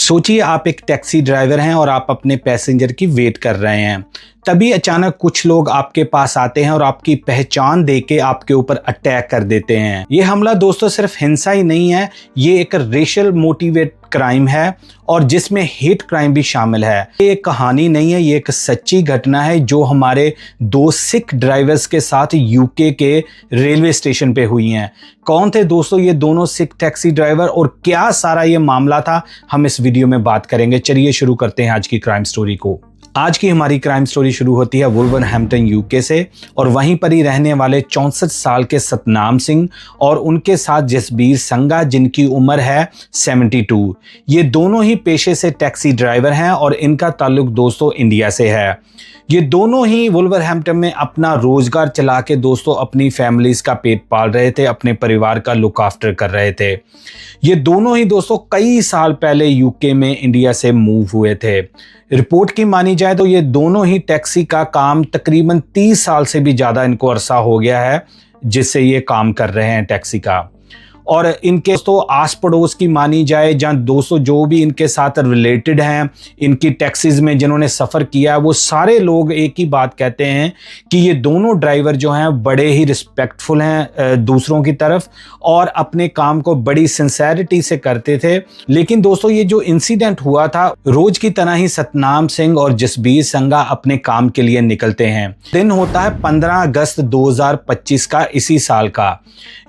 सोचिए आप एक टैक्सी ड्राइवर हैं और आप अपने पैसेंजर की वेट कर रहे हैं। तभी अचानक कुछ लोग आपके पास आते हैं और आपकी पहचान देके आपके ऊपर अटैक कर देते हैं। ये हमला दोस्तों सिर्फ हिंसा ही नहीं है, ये एक रेशियल मोटिवेट क्राइम है और जिसमें हेट क्राइम भी शामिल है। ये एक कहानी नहीं है, ये एक सच्ची घटना है जो हमारे दो सिख ड्राइवर्स के साथ यूके के रेलवे स्टेशन पे हुई हैं। कौन थे दोस्तों ये दोनों सिख टैक्सी ड्राइवर और क्या सारा ये मामला था, हम इस वीडियो में बात करेंगे। चलिए शुरू करते हैं आज की क्राइम स्टोरी को। आज की हमारी क्राइम स्टोरी शुरू होती है वुल्वरहैम्पटन यूके से और वहीं पर ही रहने वाले 64 साल के सतनाम सिंह और उनके साथ जसबीर संगा जिनकी उम्र है 72। ये दोनों ही पेशे से टैक्सी ड्राइवर हैं और इनका ताल्लुक दोस्तों इंडिया से है। ये दोनों ही वुल्वरहैम्पटन में अपना रोजगार चला के दोस्तों अपनी फैमिलीज का पेट पाल रहे थे, अपने परिवार का लुक आफ्टर कर रहे थे। ये दोनों ही दोस्तों कई साल पहले यूके में इंडिया से मूव हुए थे। रिपोर्ट की मानी जाए तो ये दोनों ही टैक्सी का काम तकरीबन 30 साल से भी ज़्यादा इनको अरसा हो गया है जिससे ये काम कर रहे हैं टैक्सी का। और इनके दोस्तों आस पड़ोस की मानी जाए जहाँ दोस्तों जो भी इनके साथ रिलेटेड हैं, इनकी टैक्सीज में जिन्होंने सफ़र किया, वो सारे लोग एक ही बात कहते हैं कि ये दोनों ड्राइवर जो हैं बड़े ही रिस्पेक्टफुल हैं दूसरों की तरफ और अपने काम को बड़ी सिंसेरिटी से करते थे। लेकिन दोस्तों ये जो इंसिडेंट हुआ था, रोज की तरह ही सतनाम सिंह और जसबीर संगा अपने काम के लिए निकलते हैं। दिन होता है 15 अगस्त 2025 का, इसी साल का।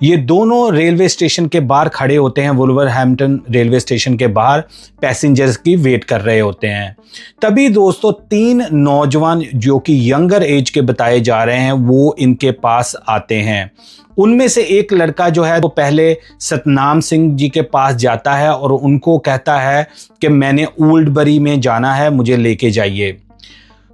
ये दोनों रेलवे स्टेशन के बाहर खड़े होते हैं, वुल्वरहैम्पटन रेलवे स्टेशन के बाहर पैसेंजर्स की वेट कर रहे होते हैं। तभी दोस्तों 3 नौजवान जो कि यंगर एज के बताए जा रहे हैं वो इनके पास आते हैं। उनमें से एक लड़का जो है वो पहले सतनाम सिंह जी के पास जाता है और उनको कहता है कि मैंने ओल्डबरी में जाना है, मुझे लेके जाइए।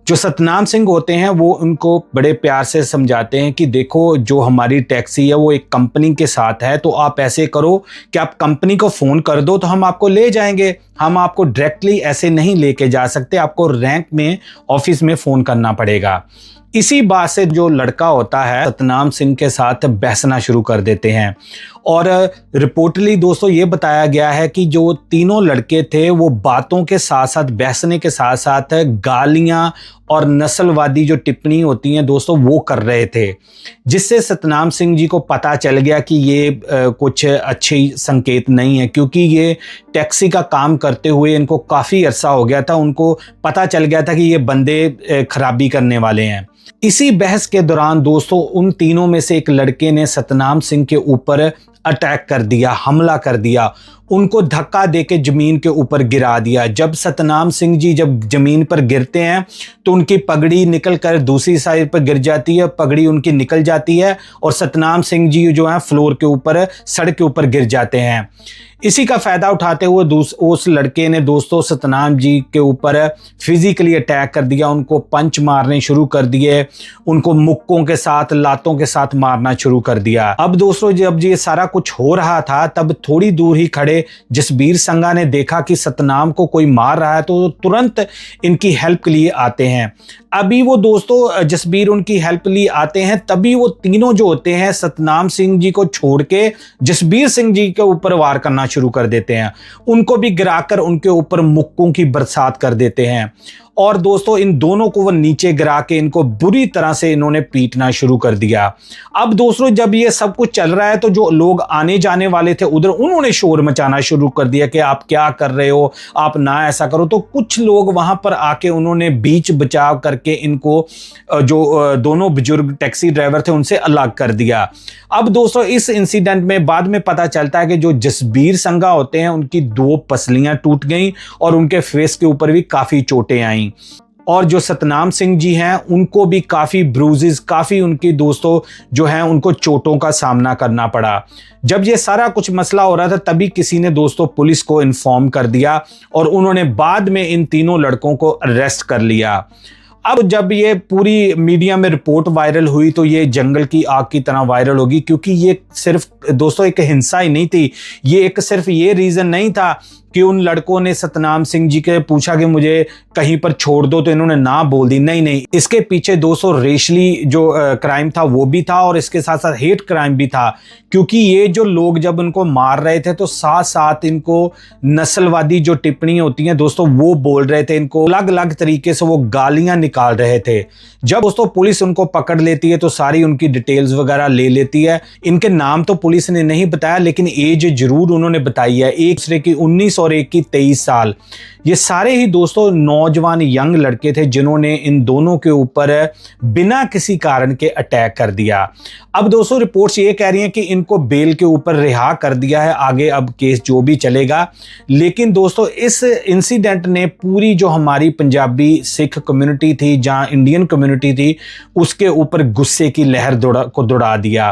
जो सतनाम सिंह होते हैं वो उनको बड़े प्यार से समझाते हैं कि देखो जो हमारी टैक्सी है वो एक कंपनी के साथ है, तो आप ऐसे करो कि आप कंपनी को फ़ोन कर दो तो हम आपको ले जाएंगे। हम आपको डायरेक्टली ऐसे नहीं लेके जा सकते, आपको रैंक में ऑफिस में फ़ोन करना पड़ेगा। इसी बात से जो लड़का होता है सतनाम सिंह के साथ बहसना शुरू कर देते हैं और रिपोर्टली दोस्तों ये बताया गया है कि जो तीनों लड़के थे वो बातों के साथ साथ बहसने के साथ साथ गालियां और नस्लवादी जो टिप्पणी होती हैं दोस्तों वो कर रहे थे, जिससे सतनाम सिंह जी को पता चल गया कि ये कुछ अच्छे संकेत नहीं है, क्योंकि ये टैक्सी का काम करते हुए इनको काफ़ी अरसा हो गया था। उनको पता चल गया था कि ये बंदे खराबी करने वाले हैं। इसी बहस के दौरान दोस्तों उन तीनों में से एक लड़के ने सतनाम सिंह के ऊपर अटैक कर दिया, हमला कर दिया, उनको धक्का देके जमीन के ऊपर गिरा दिया। जब सतनाम सिंह जी जब जमीन पर गिरते हैं तो उनकी पगड़ी निकल कर दूसरी साइड पर गिर जाती है, पगड़ी उनकी निकल जाती है और सतनाम सिंह जी जो है फ्लोर के ऊपर, सड़क के ऊपर गिर जाते हैं। इसी का फ़ायदा उठाते हुए उस लड़के ने दोस्तों सतनाम जी के ऊपर फिजिकली अटैक कर दिया, उनको पंच मारने शुरू कर दिए, उनको मुक्कों के साथ, लातों के साथ मारना शुरू कर दिया। अब दोस्तों जब ये सारा कुछ हो रहा था तब थोड़ी दूर ही खड़े जसबीर संगा ने देखा कि सतनाम को कोई मार रहा है तो तुरंत इनकी हेल्प के लिए आते हैं। अभी वो दोस्तों जसबीर उनकी हेल्प लिए आते हैं, तभी वो तीनों जो होते हैं सतनाम सिंह जी को छोड़ के जसबीर सिंह जी के ऊपर वार करना शुरू कर देते हैं। उनको भी गिराकर उनके ऊपर मुक्कों की बरसात कर देते हैं और दोस्तों इन दोनों को वो नीचे गिरा के इनको बुरी तरह से इन्होंने पीटना शुरू कर दिया। अब दोस्तों जब ये सब कुछ चल रहा है तो जो लोग आने जाने वाले थे उधर, उन्होंने शोर मचाना शुरू कर दिया कि आप क्या कर रहे हो, आप ना ऐसा करो। तो कुछ लोग वहां पर आके उन्होंने बीच बचाव करके इनको जो दोनों बुजुर्ग टैक्सी ड्राइवर थे उनसे अलग कर दिया। अब दोस्तों इस इंसिडेंट में बाद में पता चलता है कि जो जसबीर संगा होते हैं उनकी 2 पसलियां टूट गईं और उनके फेस के ऊपर भी काफ़ी चोटें आईं। और जो सतनाम सिंह जी हैं उनको भी काफ़ी ब्रूजेस, काफ़ी उनकी दोस्तों जो हैं उनको चोटों का सामना करना पड़ा। जब ये सारा कुछ मसला हो रहा था तभी किसी ने दोस्तों पुलिस को इन्फॉर्म कर दिया और उन्होंने बाद में इन तीनों लड़कों को अरेस्ट कर लिया। अब जब ये पूरी मीडिया में रिपोर्ट वायरल हुई तो ये जंगल की आग की तरह वायरल होगी, क्योंकि ये सिर्फ दोस्तों एक हिंसा ही नहीं थी, ये एक सिर्फ ये रीज़न नहीं था कि उन लड़कों ने सतनाम सिंह जी के पूछा कि मुझे कहीं पर छोड़ दो, तो इन्होंने ना बोल दी। नहीं नहीं, इसके पीछे दोस्तों रेशली जो क्राइम था वो भी था, और इसके साथ साथ हेट क्राइम भी था, क्योंकि ये जो लोग जब उनको मार रहे थे तो साथ साथ इनको नस्लवादी जो टिप्पणी होती हैं दोस्तों वो बोल रहे थे, इनको अलग अलग तरीके से वो गालियां निकाल रहे थे। जब दोस्तों पुलिस उनको पकड़ लेती है तो सारी उनकी डिटेल्स वगैरह ले लेती है। इनके नाम तो पुलिस ने नहीं बताया, लेकिन एज जरूर उन्होंने बताई है, एक दूसरे की 19 और एक की 23 साल। ये सारे ही दोस्तों नौजवान यंग लड़के थे जिन्होंने इन दोनों के ऊपर बिना किसी कारण के अटैक कर दिया। अब दोस्तों रिपोर्ट्स ये कह रही हैं कि इनको बेल के ऊपर रिहा कर दिया है, आगे अब केस जो भी चलेगा। लेकिन दोस्तों इस इंसिडेंट ने पूरी जो हमारी पंजाबी सिख कम्युनिटी थी, जहां इंडियन कम्युनिटी थी, उसके ऊपर गुस्से की लहर दौड़ा दिया।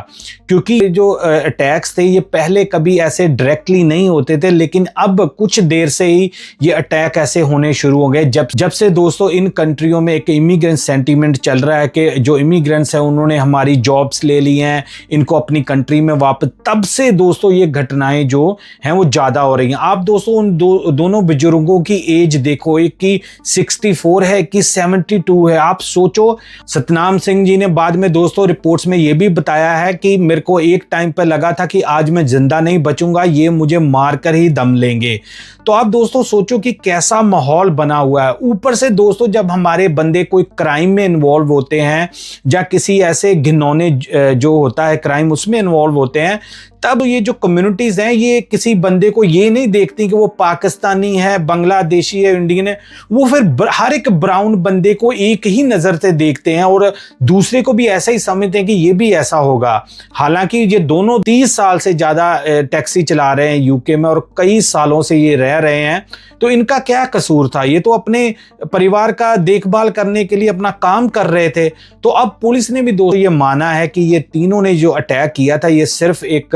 क्योंकि जो अटैक्स थे ये पहले कभी ऐसे डायरेक्टली नहीं होते थे, लेकिन अब कुछ देर से ही ये अटैक ऐसे होने शुरू हो गए। जब से दोस्तों इन कंट्रियों में एक इमिग्रेंट सेंटीमेंट चल रहा है कि जो इमिग्रेंट्स हैं उन्होंने हमारी जॉब्स ले ली हैं, इनको अपनी कंट्री में वापस, तब से दोस्तों ये घटनाएं जो हैं वो ज्यादा हो रही हैं। आप दोस्तों उन दोनों बुजुर्गों की एज देखो, एक की 64 है, एक की 72 है। आप सोचो, सतनाम सिंह जी ने बाद में दोस्तों रिपोर्ट्स में ये भी बताया है कि मेरे को एक टाइम पर लगा था कि आज मैं जिंदा नहीं बचूंगा, ये मुझे मारकर ही दम लेंगे। तो आप दोस्तों सोचो कि कैसा माहौल बना हुआ है। ऊपर से दोस्तों जब हमारे बंदे कोई क्राइम में इन्वॉल्व होते हैं या किसी ऐसे घिनौने जो होता है क्राइम उसमें इन्वॉल्व होते हैं, तब ये जो कम्युनिटीज हैं ये किसी बंदे को ये नहीं देखती कि वो पाकिस्तानी है, बांग्लादेशी है, इंडियन है। वो फिर हर एक ब्राउन बंदे को एक ही नजर से देखते हैं और दूसरे को भी ऐसा ही समझते हैं कि ये भी ऐसा होगा। हालांकि ये दोनों 30 साल से ज्यादा टैक्सी चला रहे हैं यूके में और कई सालों से ये रह रहे हैं, तो इनका क्या कसूर था? ये तो अपने परिवार का देखभाल करने के लिए अपना काम कर रहे थे। तो अब पुलिस ने भी दोस्तों ये माना है कि ये तीनों ने जो अटैक किया था ये सिर्फ एक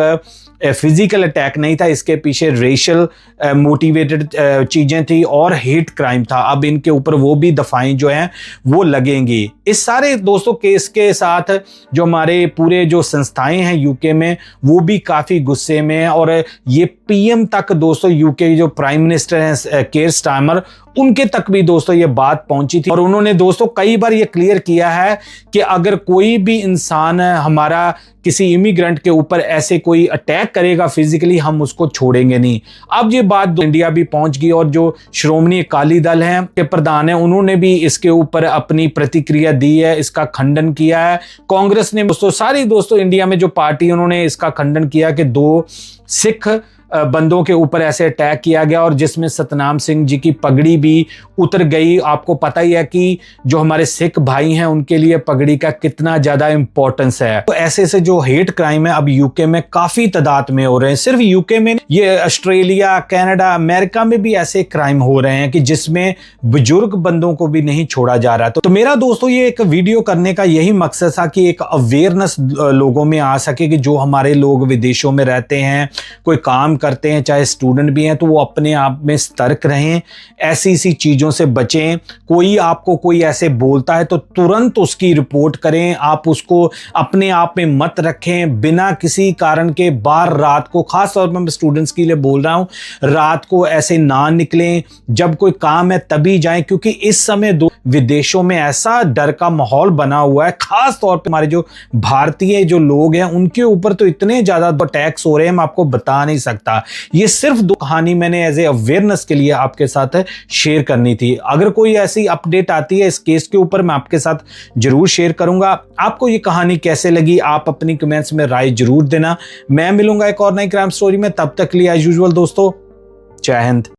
फिजिकल अटैक नहीं था, इसके पीछे रेशियल मोटिवेटेड चीजें थी और हेट क्राइम था। अब इनके ऊपर वो भी दफाएं जो हैं वो लगेंगी। इस सारे दोस्तों केस के साथ जो हमारे पूरे जो संस्थाएं हैं यूके में वो भी काफी गुस्से में हैं, और ये पीएम तक दोस्तों यूके जो प्राइम मिनिस्टर हैं केयर स्टारमर, उनके तक भी दोस्तों ये बात पहुंची थी। और उन्होंने दोस्तों कई बार ये क्लियर किया है कि अगर कोई भी इंसान हमारा किसी इमिग्रेंट के ऊपर ऐसे कोई अटैक करेगा फिजिकली, हम उसको छोड़ेंगे नहीं। अब ये बात इंडिया भी पहुंच गई और जो श्रोमणी अकाली दल हैं के प्रधान हैं उन्होंने भी इसके ऊपर अपनी प्रतिक्रिया दी है, इसका खंडन किया है। कांग्रेस ने दोस्तों सारी दोस्तों इंडिया में जो पार्टी उन्होंने इसका खंडन किया कि 2 सिख बंदों के ऊपर ऐसे अटैक किया गया और जिसमें सतनाम सिंह जी की पगड़ी भी उतर गई। आपको पता ही है कि जो हमारे सिख भाई हैं उनके लिए पगड़ी का कितना ज्यादा इंपॉर्टेंस है। तो ऐसे से जो हेट क्राइम है अब यूके में काफी तादाद में हो रहे हैं। सिर्फ यूके में, ये ऑस्ट्रेलिया, कनाडा, अमेरिका में भी ऐसे क्राइम हो रहे हैं कि जिसमें बुजुर्ग बंदों को भी नहीं छोड़ा जा रहा। तो मेरा दोस्तों ये एक वीडियो करने का यही मकसद था कि एक अवेयरनेस लोगों में आ सके कि जो हमारे लोग विदेशों में रहते हैं, कोई काम करते हैं, चाहे स्टूडेंट भी हैं, तो वो अपने आप में सतर्क रहें, ऐसी चीजों से बचें। कोई आपको कोई ऐसे बोलता है तो तुरंत उसकी रिपोर्ट करें। आप उसको अपने आप में मत रखें बिना किसी कारण के। बाहर रात को, खास तौर पर मैं स्टूडेंट्स के लिए बोल रहा हूं, रात को ऐसे ना निकलें। जब कोई काम है तभी जाएं, क्योंकि इस समय विदेशों में ऐसा डर का माहौल बना हुआ है। खास तौर पर हमारे जो भारतीय जो लोग हैं उनके ऊपर तो इतने ज्यादा अटैक्स हो रहे हैं, मैं आपको बता नहीं सकता। ये सिर्फ 2 कहानी मैंने एज ए अवेयरनेस के लिए आपके साथ शेयर करनी थी। अगर कोई ऐसी अपडेट आती है इस केस के ऊपर मैं आपके साथ जरूर शेयर करूंगा। आपको ये कहानी कैसे लगी आप अपनी कमेंट्स में राय जरूर देना। मैं मिलूंगा एक और नई क्राइम स्टोरी में, तब तक के लिए एज यूजुअल दोस्तों, जय हिंद।